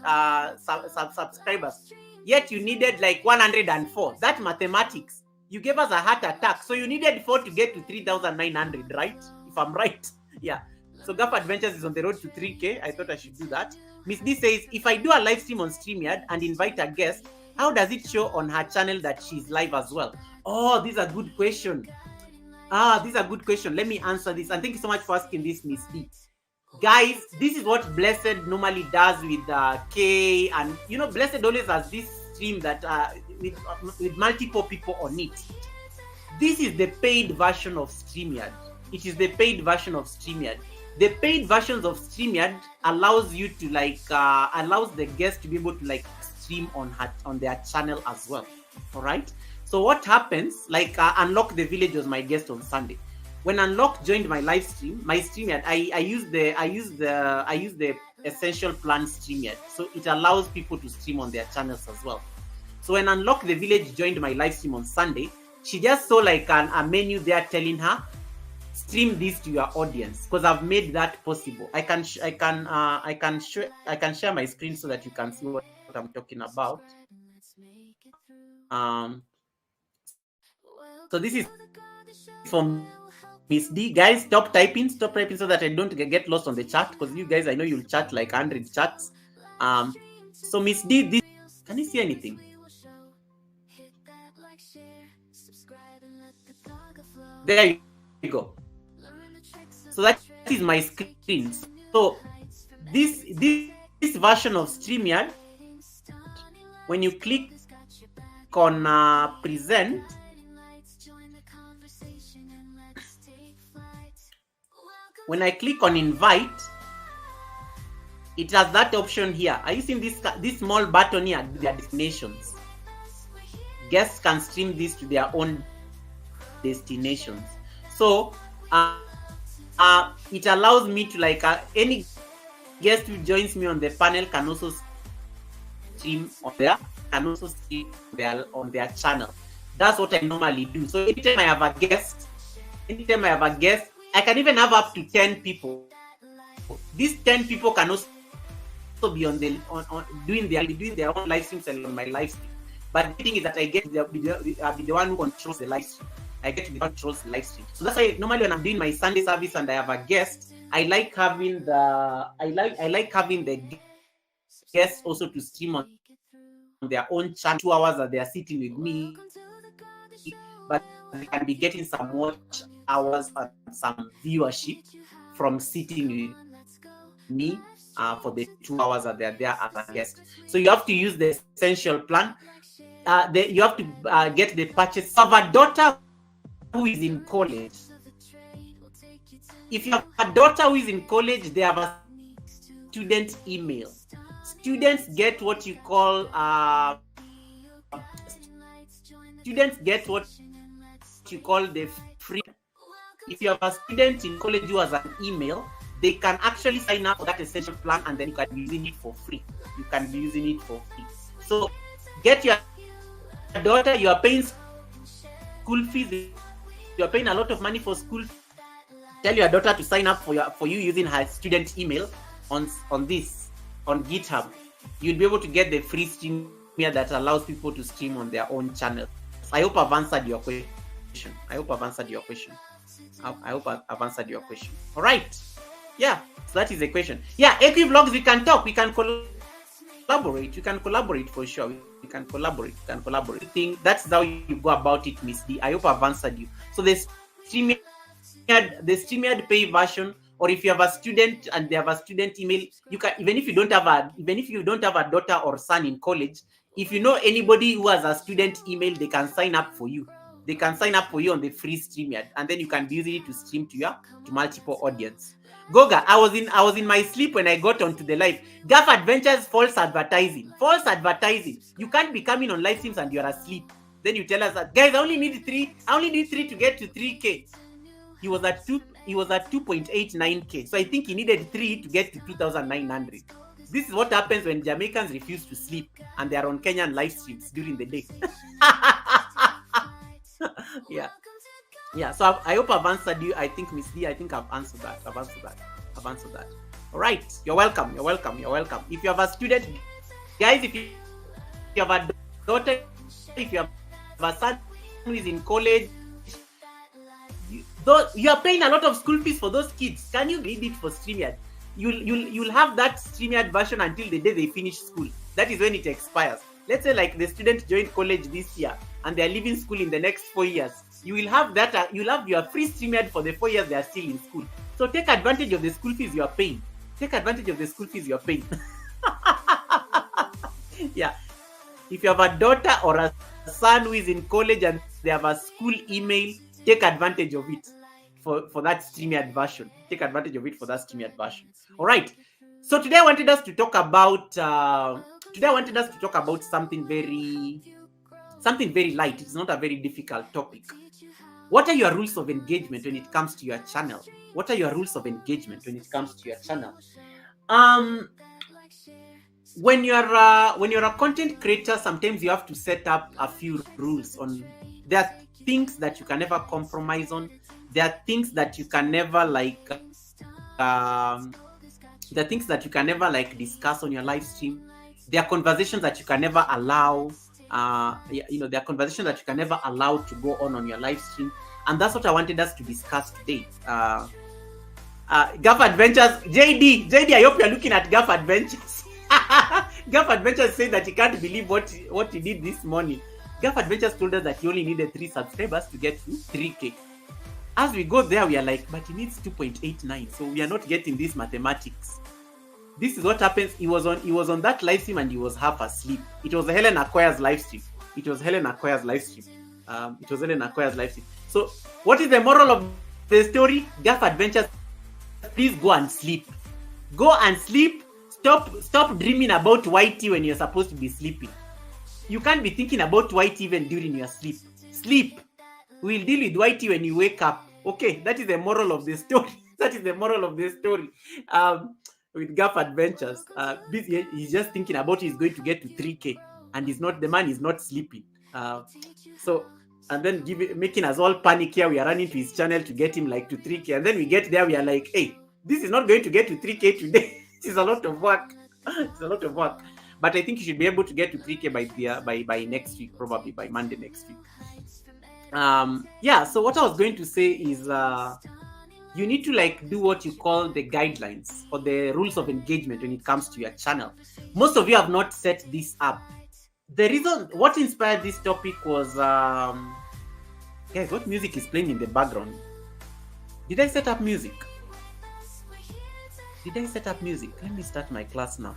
subscribers. Yet you needed 104. That mathematics. You gave us a heart attack. So you needed 4 to get to 3,900, right? If I'm right. Yeah. So Gaff Adventures is on the road to 3K. I thought I should do that. Miss D says, if I do a live stream on StreamYard and invite a guest, how does it show on her channel that she's live as well? Oh, this is a good question. Let me answer this. And thank you so much for asking this, Miss D. Guys, this is what Blessed normally does with K. And, Blessed always has this stream that with multiple people on it. This is the paid version of StreamYard. The paid versions of StreamYard allows you to allows the guest to be able to stream on their channel as well. All right. So what happens? Unlock the Village was my guest on Sunday. When Unlock joined my live stream, my StreamYard, I use the Essential Plan StreamYard, so it allows people to stream on their channels as well. So when Unlock the Village joined my live stream on Sunday, she just saw a menu there telling her, stream this to your audience, because I've made that possible. I can share my screen so that you can see what I'm talking about. So this is from Miss D. Guys, stop typing so that I don't get lost on the chat, because you guys, I know you'll chat 100 chats. So Miss D, can you see anything? There you go. So that is my screen. So this version of StreamYard, when you click on present, when I click on invite, it has that option here. Are you seeing this small button here? Their destinations. Guests can stream this to their own destinations. So it allows me to any guest who joins me on the panel can also stream on their channel. That's what I normally do. So anytime I have a guest, I can even have up to 10 people these 10 people can also be on doing their own live streams and on my live stream. But the thing is that I get to be the one who controls the live stream. I get to be the one who controls the live stream. So that's why normally when I'm doing my Sunday service and I have a guest, I like having the guests also to stream on their own channel 2 hours that they are sitting with me, but they can be getting some watch hours and some viewership from sitting with me for the 2 hours that they're there as a guest. So you have to use the essential plan. You have to get the purchase of a daughter who is in college. If you have a daughter who is in college, they have a student email. Students get what you call the free. If you have a student in college who has an email, they can actually sign up for that essential plan, and then you can be using it for free. So get your daughter. You are paying school fees. You are paying a lot of money for school. Tell your daughter to sign up for you using her student email on GitHub. You'll be able to get the free stream here that allows people to stream on their own channel. I hope I've answered your question. All right. Yeah, so that is the question. Yeah, Equivlogs, we can talk. We can collaborate for sure. We can collaborate. That's how you go about it, Miss D. I hope I've answered you. So the StreamYard pay version, or if you have a student and they have a student email, you can, even if you don't have a daughter or son in college, if you know anybody who has a student email, they can sign up for you. They can sign up for you on the free StreamYard, and then you can be using it to stream to multiple audience. Goga, I was in my sleep when I got onto the live. Gaff Adventures, false advertising. You can't be coming on live streams and you're asleep. Then you tell us that, guys, I only need three to get to 3K. He was at 2.89K. So I think he needed 3 to get to 2,900. This is what happens when Jamaicans refuse to sleep and they are on Kenyan live streams during the day. Yeah, so I hope I've answered you. I think, Miss D, I've answered that. All right, you're welcome. If you have a student, guys, if you have a daughter, if you have a son who is in college, you are paying a lot of school fees for those kids. Can you read it for StreamYard? You'll have that StreamYard version until the day they finish school. That is when it expires. Let's say like the student joined college this year and they're leaving school in the next 4 years. You will have that. You'll have your free StreamYard for the 4 years they are still in school. So take advantage of the school fees you are paying. Yeah. If you have a daughter or a son who is in college and they have a school email, take advantage of it for that StreamYard version. All right. So today I wanted us to talk about something very light. It's not a very difficult topic. What are your rules of engagement when it comes to your channel? When you're a content creator, sometimes you have to set up a few rules on. There are things that you can never compromise on. There are things that you can never discuss on your live stream. There are conversations that you can never allow. There are conversations that you can never allow to go on your live stream, and that's what I wanted us to discuss today. Gaff Adventures, JD, I hope you're looking at Gaff Adventures. Gaff Adventures said that he can't believe what he did this morning. Gaff Adventures told us that he only needed 3 subscribers to get to 3K. As we go there, we are like, but he needs 2.89, so we are not getting this mathematics. This is what happens. He was on that live stream and he was half asleep. It was Helen Acquire's live stream. So what is the moral of the story? Gaff Adventures, please go and sleep. Stop dreaming about YT when you're supposed to be sleeping. You can't be thinking about YT even during your sleep. We'll deal with YT when you wake up. Okay, that is the moral of the story. With Gaff Adventures, he's just thinking about he's going to get to 3K, and the man is not sleeping. And then making us all panic here. We are running to his channel to get him like to 3K, and then we get there, we are like, hey, This is not going to get to 3K today. It's a lot of work. It's a lot of work. But I think you should be able to get to 3K by next week, probably by Monday next week. Yeah, so what I was going to say is you need to like do what you call the guidelines or the rules of engagement when it comes to your channel. Most of you have not set this up. The reason what inspired this topic was guys, what music is playing in the background? Did I set up music? Did I set up music? Let me start my class now.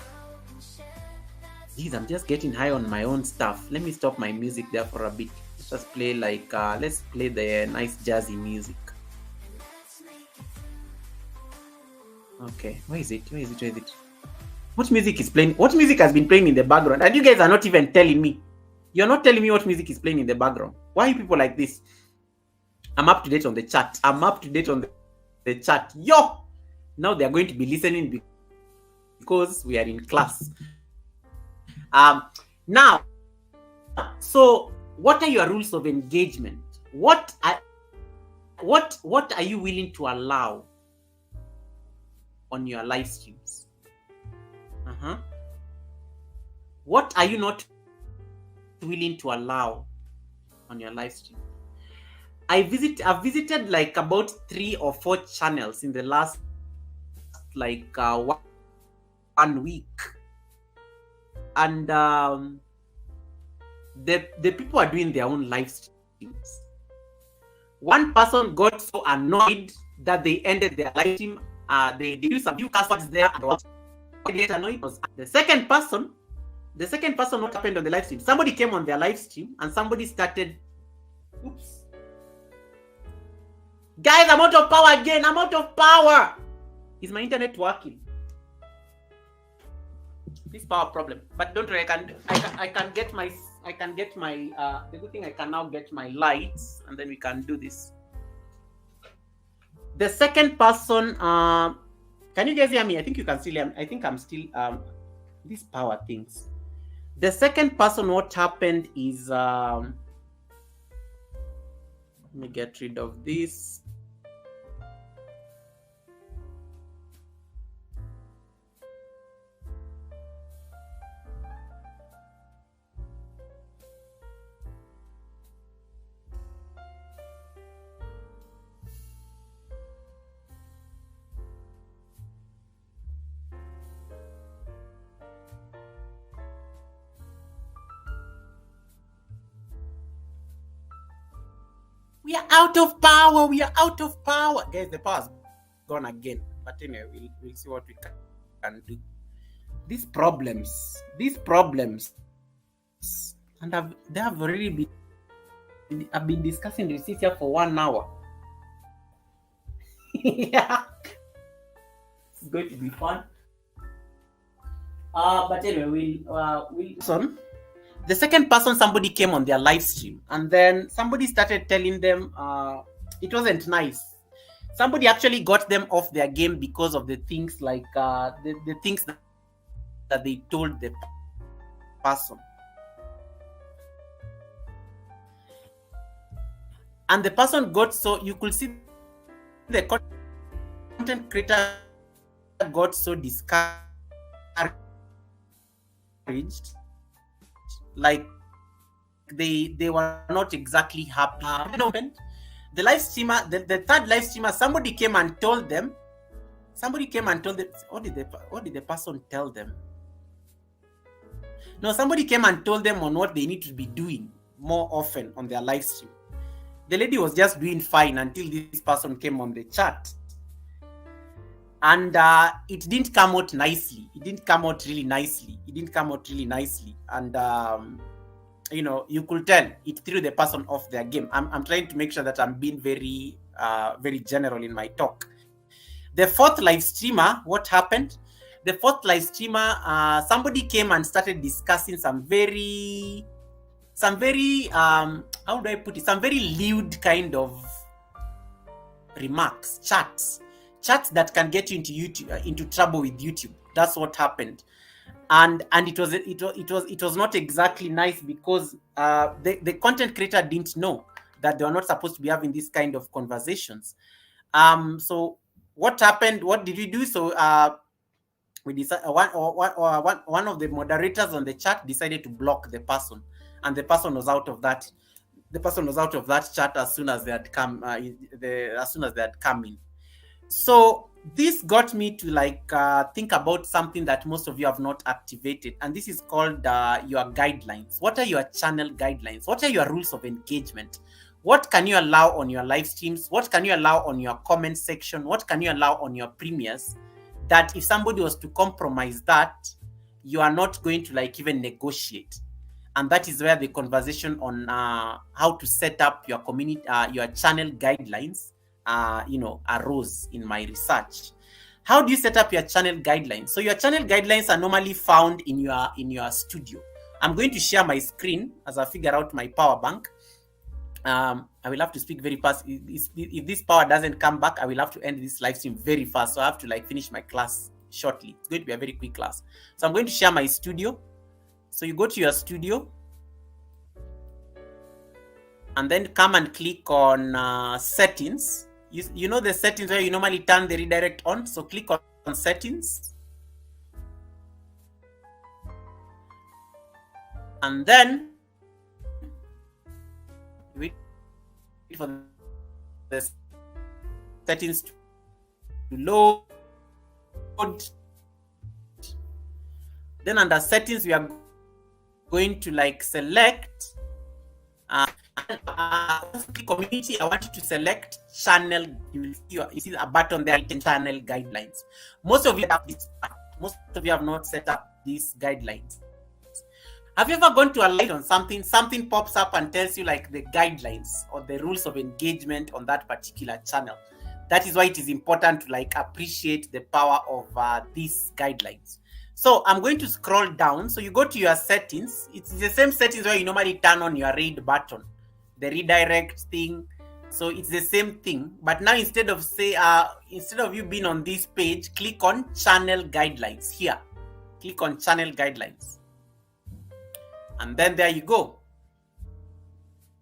Jeez, I'm just getting high on my own stuff. Let me stop my music there for a bit. Let's just play like let's play the nice jazzy music. Okay, where is it? Where is it? Where is it? What music is playing? What music has been playing in the background? And you guys are not even telling me. You're not telling me what music is playing in the background. Why are you people like this? I'm up to date on the chat. I'm up to date on the chat. Yo! Now they are going to be listening because we are in class. Now, so what are your rules of engagement? What are you willing to allow on your live streams? What are you not willing to allow on your live stream? I've visited like about 3 or 4 channels in the last like 1 week, and the people are doing their own live streams. One person got so annoyed that they ended their live stream. They used a few passwords there and what they get annoyed was the second person. What happened on the live stream? Somebody came on their live stream and somebody started. Oops. Guys, I'm out of power again. I'm out of power. Is my internet working? This power problem. But don't worry, I can get my the good thing I can now get my lights and then we can do this. The second person, can you guys hear me? I think you can still hear me. I think I'm still these power things. The second person, what happened is let me get rid of this. We are out of power. We are out of power. Guys, the power's gone again. But anyway, we'll see what we can do. These problems, and they have already been. I've been discussing this here for 1 hour. Yeah, it's going to be fun. But anyway, we'll. The second person, somebody came on their live stream and then somebody started telling them it wasn't nice. Somebody actually got them off their game because of the things like the things that they told the person. And the person got so, you could see the content creator got so discouraged. Like they were not exactly happy. The live streamer, the third live streamer, somebody came and told them. What did the person tell them? No, somebody came and told them on what they need to be doing more often on their live stream. The lady was just doing fine until this person came on the chat. And it didn't come out nicely. It didn't come out really nicely. And, you could tell it threw the person off their game. I'm trying to make sure that I'm being very, very general in my talk. The fourth live streamer, what happened? The fourth live streamer, somebody came and started discussing some very, how do I put it? Some very lewd kind of remarks, chats that can get you into YouTube, into trouble with YouTube. That's what happened, and it was not exactly nice because the content creator didn't know that they were not supposed to be having this kind of conversations. So what happened? What did we do? So we decided one of the moderators on the chat decided to block the person, and the person was out of that. The person was out of that chat as soon as they had come. As soon as they had come in. So this got me to think about something that most of you have not activated, and this is called your guidelines. What are your channel guidelines? What are your rules of engagement? What can you allow on your live streams? What can you allow on your comment section? What can you allow on your premieres? That if somebody was to compromise that, you are not going to even negotiate. And that is where the conversation on how to set up your community, your channel guidelines, arose in my research. How do you set up your channel guidelines? So your channel guidelines are normally found in your studio. I'm going to share my screen as I figure out my power bank. I will have to speak very fast. If this power doesn't come back, I will have to end this live stream very fast. So I have to finish my class shortly. It's going to be a very quick class. So I'm going to share my studio. So you go to your studio and then come and click on settings. You know the settings where you normally turn the redirect on. So click on settings. And then wait for the settings to load. Then under settings, we are going to select community. I want you to select channel. You see a button there, channel guidelines. Most of you have this. Most of you have not set up these guidelines. Have you ever gone to a light on something pops up and tells you the guidelines or the rules of engagement on that particular channel? That is why it is important to appreciate the power of these guidelines. So I'm going to scroll down. So you go to your settings. It's the same settings where you normally turn on your red button, the redirect thing. So it's the same thing, but now instead of you being on this page, click on channel guidelines here. Click on channel guidelines. And then there you go.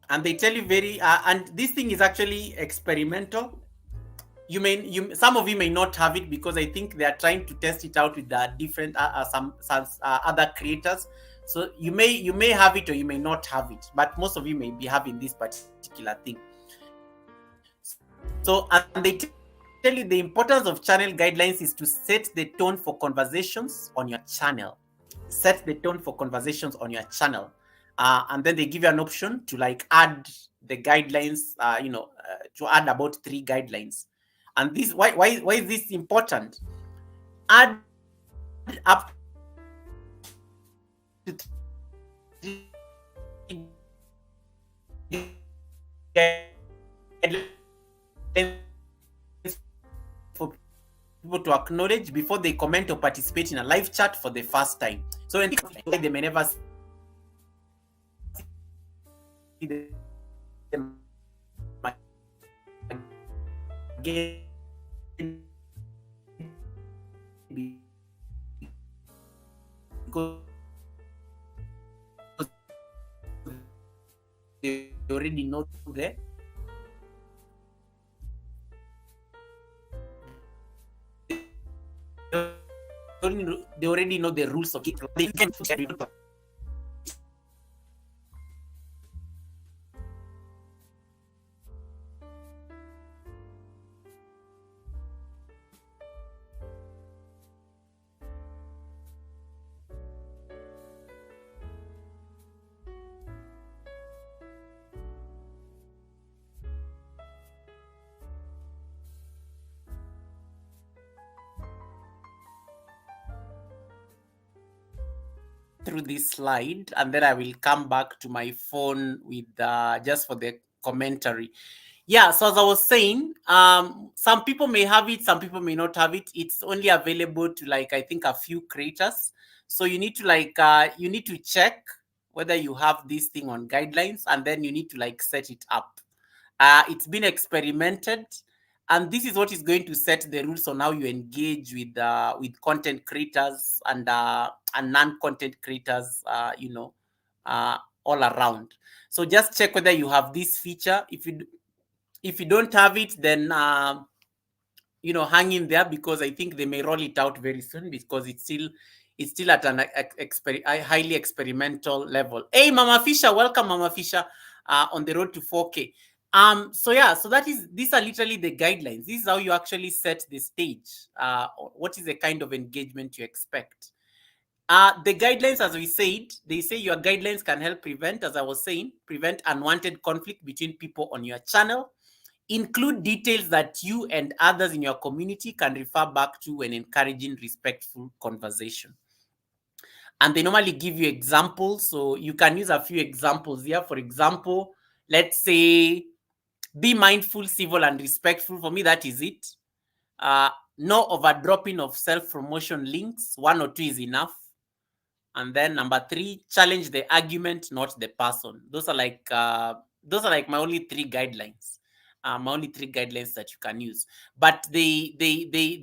And they tell you and this thing is actually experimental. Some of you may not have it because I think they are trying to test it out with different some other creators. So you may have it or you may not have it, but most of you may be having this particular thing. So and they tell you the importance of channel guidelines is to set the tone for conversations on your channel. Set the tone for conversations on your channel, and then they give you an option to add the guidelines. To add about 3 guidelines. And this why is this important? Add up to 3 for people to acknowledge before they comment or participate in a live chat for the first time. So they may never see them again because they already know they already know the rules of it. They can through this slide, and then I will come back to my phone with just for the commentary. Yeah, so as I was saying, some people may have it, some people may not have it. It's only available to I think a few creators. So you need to you need to check whether you have this thing on guidelines, and then you need to set it up. It's been experimented, and this is what is going to set the rules on how you engage with content creators and non-content creators, all around. So just check whether you have this feature. If you don't have it, then hanging there, because I think they may roll it out very soon, because it's still at an a highly experimental level. Hey, Mama Fisher, welcome, Mama Fisher, on the road to 4K. So yeah, so these are literally the guidelines. This is how you actually set the stage. What is the kind of engagement you expect? The guidelines, as we said, they say your guidelines can help prevent, as I was saying, prevent unwanted conflict between people on your channel. Include details that you and others in your community can refer back to when encouraging respectful conversation. And they normally give you examples, so you can use a few examples here. For example, let's say, be mindful, civil, and respectful. For me, that is it. No overdropping of self-promotion links. 1 or 2 is enough. And then number 3, challenge the argument, not the person. Those are like my only 3 guidelines. My only 3 guidelines that you can use, but they vary.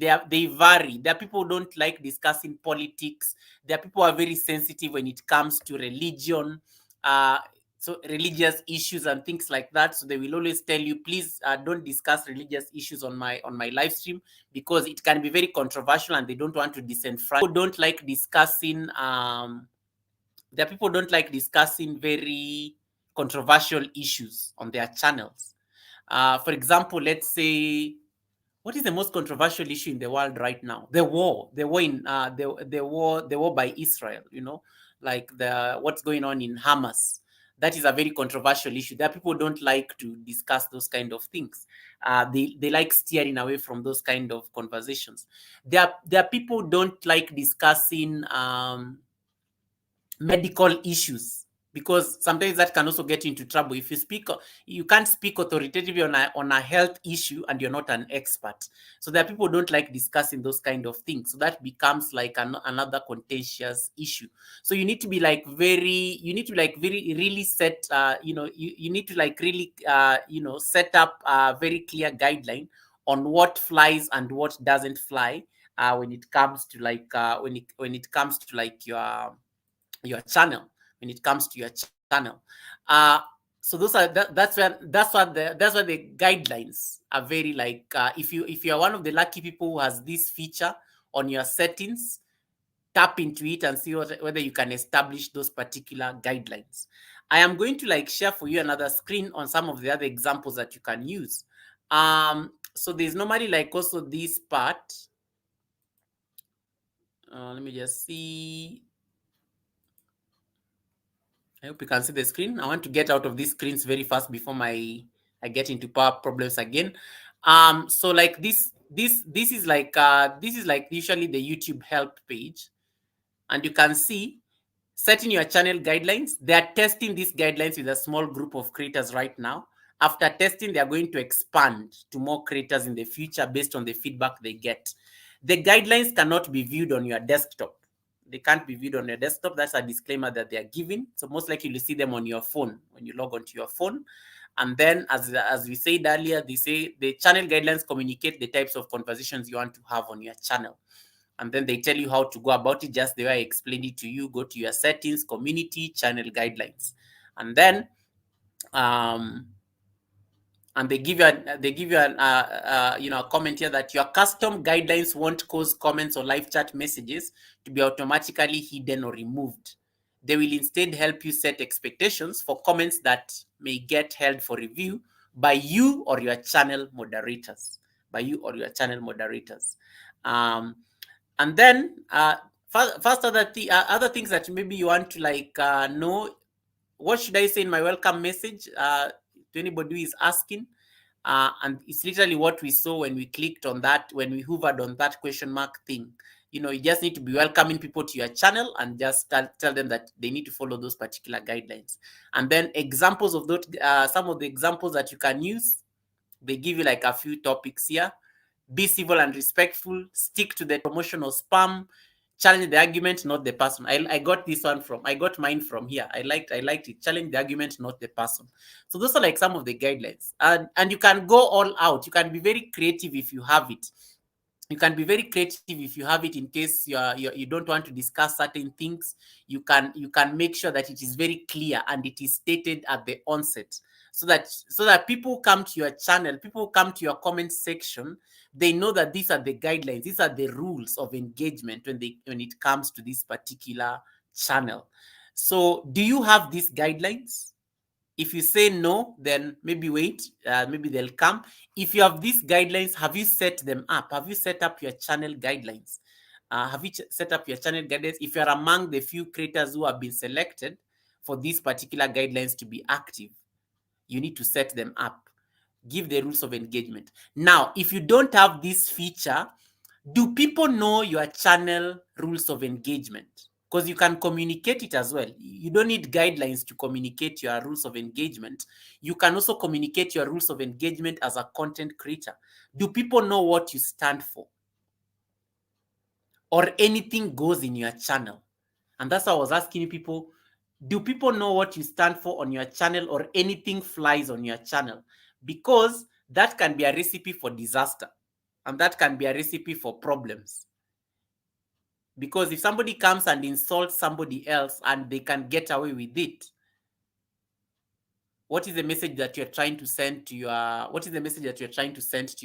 There are people who don't like discussing politics. There are people who are very sensitive when it comes to religion, so religious issues and things like that. So they will always tell you, please don't discuss religious issues on my live stream, because it can be very controversial and they don't want to disenfranchise. People don't like discussing there are people who don't like discussing very controversial issues on their channels. For example, let's say, what is the most controversial issue in the world right now? The war in the war by Israel. Like what's going on in Hamas. That is a very controversial issue. There are people who don't like to discuss those kind of things. They like steering away from those kind of conversations. There are people who don't like discussing medical issues, because sometimes that can also get you into trouble. If you can't speak authoritatively on a health issue and you're not an expert. So there are people who don't like discussing those kind of things. So that becomes like another contentious issue. So you need to be like very really set, you need to like really, set up a very clear guideline on what flies and what doesn't fly, when it comes to like your channel, when it comes to your channel. So that's why the guidelines are very like, if you are one of the lucky people who has this feature on your settings, tap into it and see whether you can establish those particular guidelines. I am going to like share for you another screen on some of the other examples that you can use. So there's normally like also this part. Let me just see. I hope you can see the screen. I want to get out of these screens very fast before I get into power problems again. So like this is like usually the YouTube help page, and you can see setting your channel guidelines. They are testing these guidelines with a small group of creators right now. After testing, they are going to expand to more creators in the future based on the feedback they get. The guidelines cannot be viewed on your desktop. They can't be viewed on your desktop. That's a disclaimer that they are giving. So most likely you'll see them on your phone when you log onto your phone. And then, as we said earlier, they say the channel guidelines communicate the types of conversations you want to have on your channel. And then they tell you how to go about it, just the way I explained it to you. Go to your settings, community, channel guidelines. And then, and they give you a comment here that your custom guidelines won't cause comments or live chat messages to be automatically hidden or removed. They will instead help you set expectations for comments that may get held for review by you or your channel moderators. And then first other things that maybe you want to like know. What should I say in my welcome message to anybody who is asking? And it's literally what we saw when we clicked on that, when we hovered on that question mark thing. You just need to be welcoming people to your channel and just tell them that they need to follow those particular guidelines. And then examples of those, some of the examples that you can use, they give you like a few topics here. Be civil and respectful, stick to the promotion or spam, challenge the argument, not the person. I got mine from here. I liked it. Challenge the argument, not the person. So those are like some of the guidelines. And you can go all out. You can be very creative if you have it. You can be very creative if you have it, in case you don't want to discuss certain things. You can make sure that it is very clear and it is stated at the onset. so that people come to your channel, people come to your comment section, they know that these are the guidelines, these are the rules of engagement when it comes to this particular channel. So do you have these guidelines? If you say no, then maybe wait, maybe they'll come. If you have these guidelines, have you set them up? Have you set up your channel guidelines? Have you set up your channel guidelines? If you're among the few creators who have been selected for these particular guidelines to be active, you need to set them up. Give the rules of engagement. Now, if you don't have this feature, do people know your channel rules of engagement? Because you can communicate it as well. You don't need guidelines to communicate your rules of engagement. You can also communicate your rules of engagement as a content creator. Do people know what you stand for? Or anything goes in your channel? And that's why I was asking people, do people know what you stand for on your channel, or anything flies on your channel? Because that can be a recipe for disaster, and that can be a recipe for problems. Because if somebody comes and insults somebody else and they can get away with it, what is the message that you're trying to send to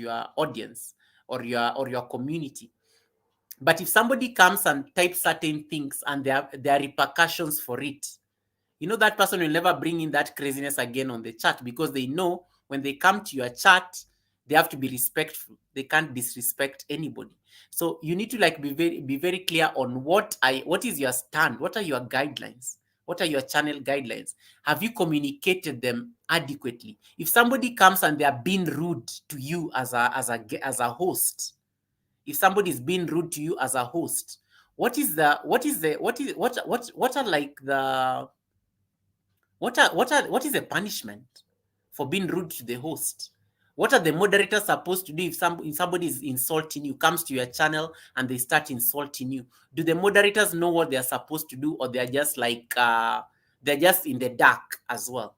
your audience or your community? But if somebody comes and types certain things and there are repercussions for it, you know that person will never bring in that craziness again on the chat, because they know when they come to your chat, they have to be respectful. They can't disrespect anybody. So you need to be very clear on what is your stand, what are your guidelines, what are your channel guidelines. Have you communicated them adequately? If somebody comes and they are being rude to you as a host, if somebody is being rude to you as a host, what are what is the punishment for being rude to the host? What are the moderators supposed to do if somebody is insulting you, comes to your channel and they start insulting you? Do the moderators know what they're supposed to do, or they're just they're just in the dark as well?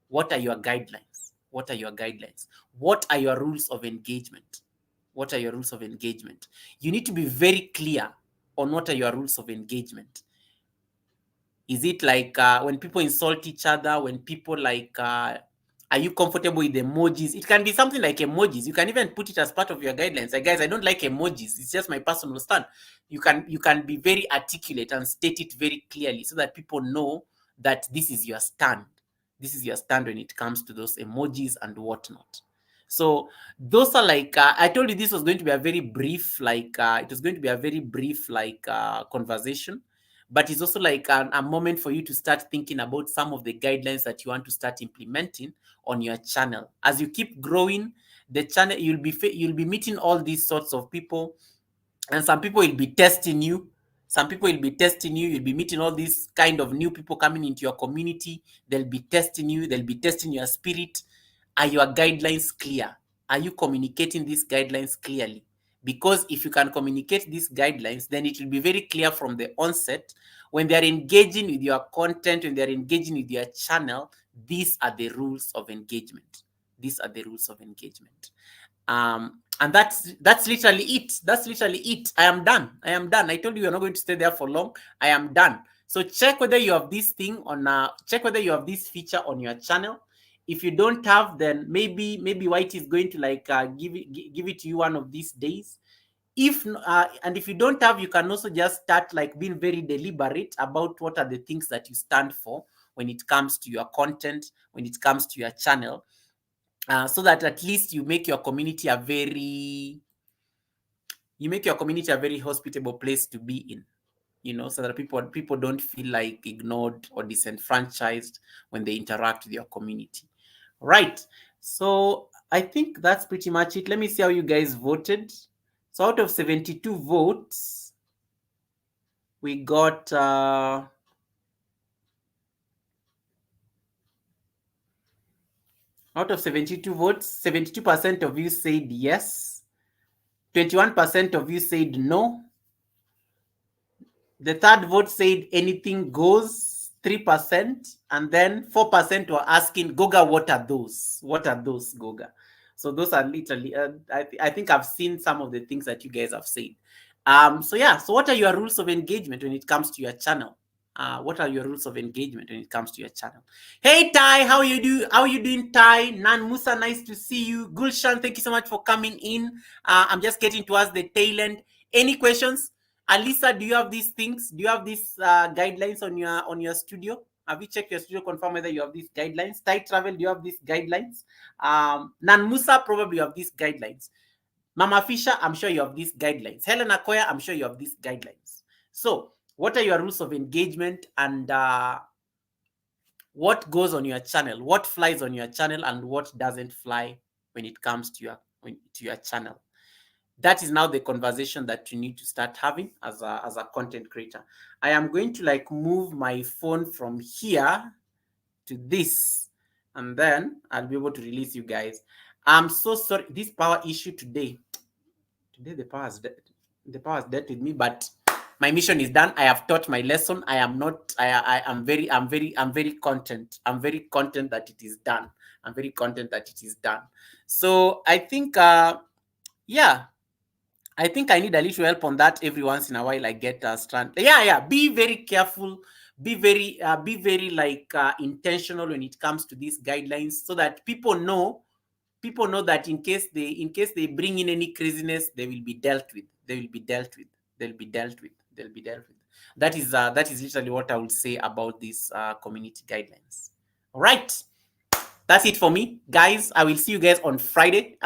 What are your guidelines? What are your guidelines? What are your rules of engagement? What are your rules of engagement? You need to be very clear on what are your rules of engagement. Is it like when people insult each other, when people are you comfortable with emojis? It can be something like emojis. You can even put it as part of your guidelines. Like, guys, I don't like emojis. It's just my personal stand. You can be very articulate and state it very clearly so that people know that this is your stand. This is your stand when it comes to those emojis and whatnot. So those are I told you this was going to be a very brief, it was going to be a very brief conversation. But it's also like a moment for you to start thinking about some of the guidelines that you want to start implementing on your channel. As you keep growing the channel, you'll be meeting all these sorts of people, and some people will be testing you. Some people will be testing you. You'll be meeting all these kind of new people coming into your community. They'll be testing you. They'll be testing your spirit. Are your guidelines clear? Are you communicating these guidelines clearly? Because if you can communicate these guidelines, then it will be very clear from the onset when they're engaging with your content, when they're engaging with your channel, these are the rules of engagement. These are the rules of engagement. And that's literally it. That's literally it. I am done. I told you you're not going to stay there for long. I am done. So check whether you have this thing on check whether you have this feature on your channel. If you don't have, then maybe White is going to give it to you one of these days. And if you don't have, you can also just start being very deliberate about what are the things that you stand for when it comes to your content, when it comes to your channel, so that at least you make your community a very hospitable place to be in. So that people don't feel ignored or disenfranchised when they interact with your community. Right. So I think that's pretty much it. Let me see how you guys voted. So out of 72 votes, we got out of 72 votes, 72% of you said yes, 21% of you said no. The third vote said anything goes, 3%, and then 4% were asking, Goga, what are those? What are those, Goga? So those are literally, I think I've seen some of the things that you guys have said. So yeah, so what are your rules of engagement when it comes to your channel? What are your rules of engagement when it comes to your channel? Hey Ty, how are you doing, Ty? Nan Musa, nice to see you. Gulshan, thank you so much for coming in. I'm just getting towards the tail end. Any questions? Alisa, do you have these things? Do you have these guidelines on your studio? Have you checked your studio, confirm whether you have these guidelines? Ty Travel, do you have these guidelines? Nan Musa, probably you have these guidelines. Mama Fisher, I'm sure you have these guidelines. Helena Koya, I'm sure you have these guidelines. So, what are your rules of engagement, and what goes on your channel? What flies on your channel, and what doesn't fly when it comes to your channel? That is now the conversation that you need to start having as a content creator. I am going to move my phone from here to this, and then I'll be able to release you guys. I'm so sorry. This power issue today the power is dead with me, but my mission is done. I have taught my lesson. I am very content. I'm very content that it is done. I'm very content that it is done. So I think yeah, I think I need a little help on that every once in a while. I get strand. Yeah. Be very careful. Be very intentional when it comes to these guidelines, so that people know that in case they bring in any craziness, they will be dealt with. That is literally what I would say about these community guidelines. All right, that's it for me, guys. I will see you guys on Friday.